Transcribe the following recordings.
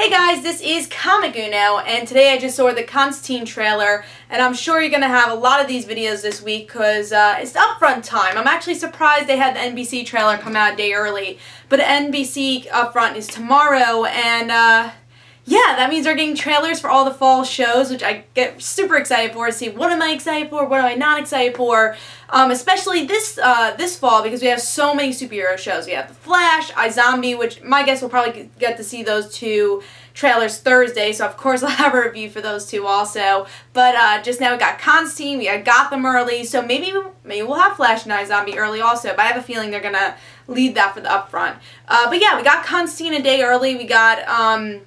Hey guys, this is Comic-Uno, and today I just saw the Constantine trailer, and I'm sure you're going to have a lot of these videos this week because it's upfront time. I'm actually surprised they had the NBC trailer come out a day early, but the NBC upfront is tomorrow, and yeah, that means they're getting trailers for all the fall shows, which I get super excited for to see what am I excited for, what am I not excited for, especially this fall because we have so many superhero shows. We have The Flash, iZombie, which my guess we'll probably get to see those two trailers Thursday, so of course I'll have a review for those two also. But just now we got Constantine, we got Gotham early, so maybe we'll have Flash and iZombie early also, but I have a feeling they're gonna lead that for the upfront. But yeah, we got Constantine a day early, we got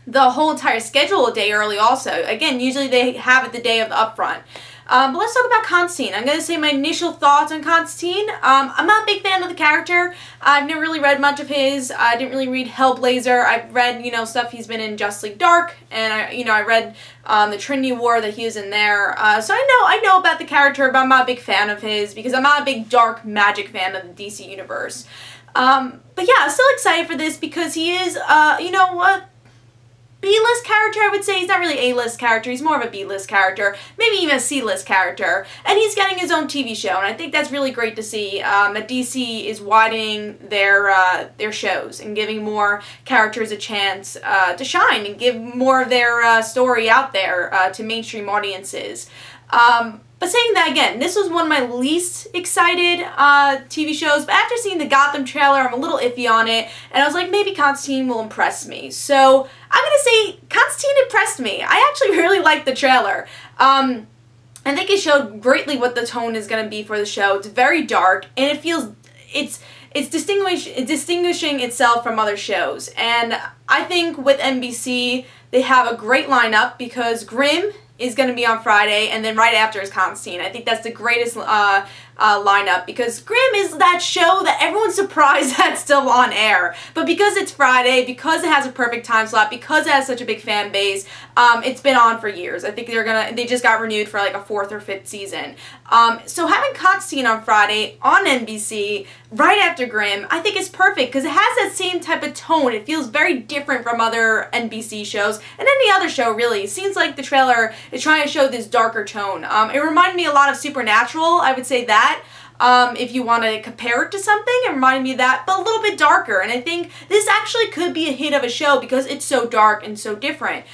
the whole entire schedule a day early also. Again, usually they have it the day of the upfront. But let's talk about Constantine. I'm going to say my initial thoughts on Constantine. I'm not a big fan of the character. I've never really read much of his. I didn't really read Hellblazer. I've read, stuff he's been in Justice League Dark, and I read the Trinity War that he was in there. So I know about the character, but I'm not a big fan of his because I'm not a big dark magic fan of the DC universe. But yeah, I'm still excited for this because he is, B-list character, I would say. He's not really A-list character. He's more of a B-list character, maybe even a C-list character. And he's getting his own TV show, and I think that's really great to see that DC is widening their shows and giving more characters a chance to shine and give more of their story out there to mainstream audiences. But saying that again, this was one of my least excited TV shows, but after seeing the Gotham trailer, I'm a little iffy on it, and I was like, maybe Constantine will impress me. So I'm going to say Constantine impressed me. I actually really liked the trailer. I think it showed greatly what the tone is going to be for the show. It's very dark, and it feels, it's distinguishing itself from other shows. And I think with NBC, they have a great lineup because Grimm is going to be on Friday, and then right after is Constantine. I think that's the greatest lineup because Grimm is that show that everyone's surprised that's still on air. But because it's Friday, because it has a perfect time slot, because it has such a big fan base, it's been on for years. I think they just got renewed for like a 4th or 5th season. So having Constantine on Friday on NBC right after Grimm, I think is perfect because it has that same type of tone. It feels very different from other NBC shows and any other show really. It seems like the trailer is trying to show this darker tone. It reminded me a lot of Supernatural, I would say that. If you want to compare it to something, it reminded me of that, but a little bit darker. And I think this actually could be a hit of a show because it's so dark and so different,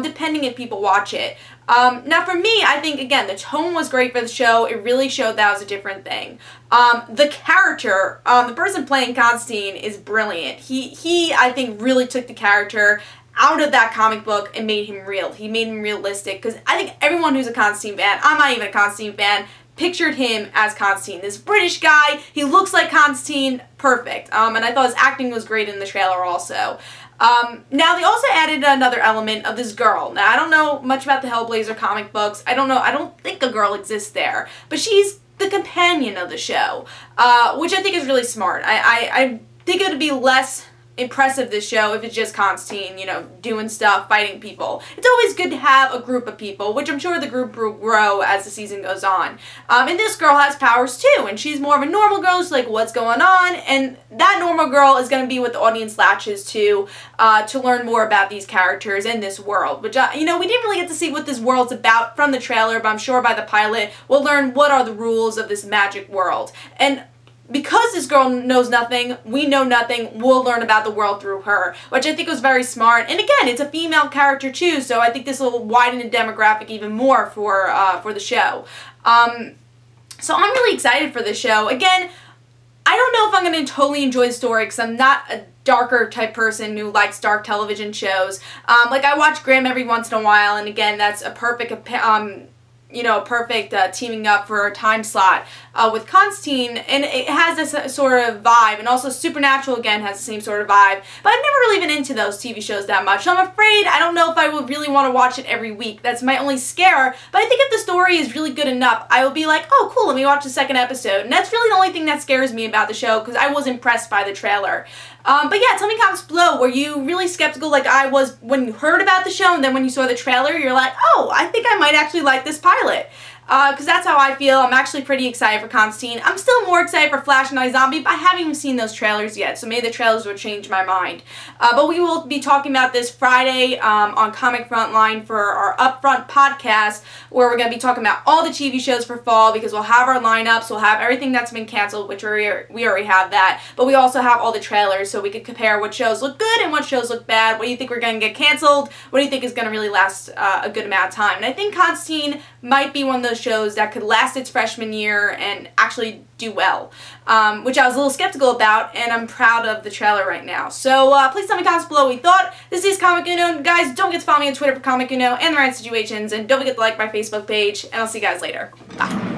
depending if people watch it. Now for me, I think, again, the tone was great for the show. It really showed that was a different thing. The character, the person playing Constantine is brilliant. He, I think, really took the character out of that comic book and made him real. He made him realistic because I think everyone who's a Constantine fan, I'm not even a Constantine fan, pictured him as Constantine. This British guy, he looks like Constantine, perfect. And I thought his acting was great in the trailer also. Now they also added another element of this girl. Now I don't know much about the Hellblazer comic books. I don't think a girl exists there, but she's the companion of the show, which I think is really smart. I think it would be less impressive, this show, if it's just Constantine, doing stuff, fighting people. It's always good to have a group of people, which I'm sure the group will grow as the season goes on. And this girl has powers too, and she's more of a normal girl. She's like, what's going on? And that normal girl is going to be what the audience latches to learn more about these characters in this world. Which, we didn't really get to see what this world's about from the trailer, but I'm sure by the pilot we'll learn what are the rules of this magic world. And because this girl knows nothing, we know nothing, we'll learn about the world through her, which I think was very smart. And again, it's a female character too, so I think this will widen the demographic even more for the show. So I'm really excited for the show. Again, I don't know if I'm going to totally enjoy the story because I'm not a darker type person who likes dark television shows. Like I watch Grimm every once in a while, and again, that's a perfect teaming up for a time slot with Constantine, and it has this sort of vibe, and also Supernatural again has the same sort of vibe, but I've never really been into those TV shows that much, so I'm afraid I don't know if I would really want to watch it every week. That's my only scare, but I think if the story is really good enough, I will be like, oh cool, let me watch the second episode, and that's really the only thing that scares me about the show, because I was impressed by the trailer. But yeah, tell me in comments below, were you really skeptical like I was when you heard about the show, and then when you saw the trailer, you're like, oh, I think I might actually like this pilot. because that's how I feel. I'm actually pretty excited for Constantine. I'm still more excited for Flash and iZombie, but I haven't even seen those trailers yet, so maybe the trailers will change my mind. But we will be talking about this Friday on Comic Frontline for our Upfront podcast, where we're going to be talking about all the TV shows for fall, because we'll have our lineups, we'll have everything that's been canceled, which we already have that, but we also have all the trailers, so we could compare what shows look good and what shows look bad. What do you think we're going to get canceled? What do you think is going to really last a good amount of time? And I think Constantine might be one of those shows that could last its freshman year and actually do well, which I was a little skeptical about, and I'm proud of the trailer right now. So please tell me in the comments below what you thought. This is Comic Uno. Guys, don't forget to follow me on Twitter for Comic Uno and the Rant Situations, and don't forget to like my Facebook page, and I'll see you guys later. Bye.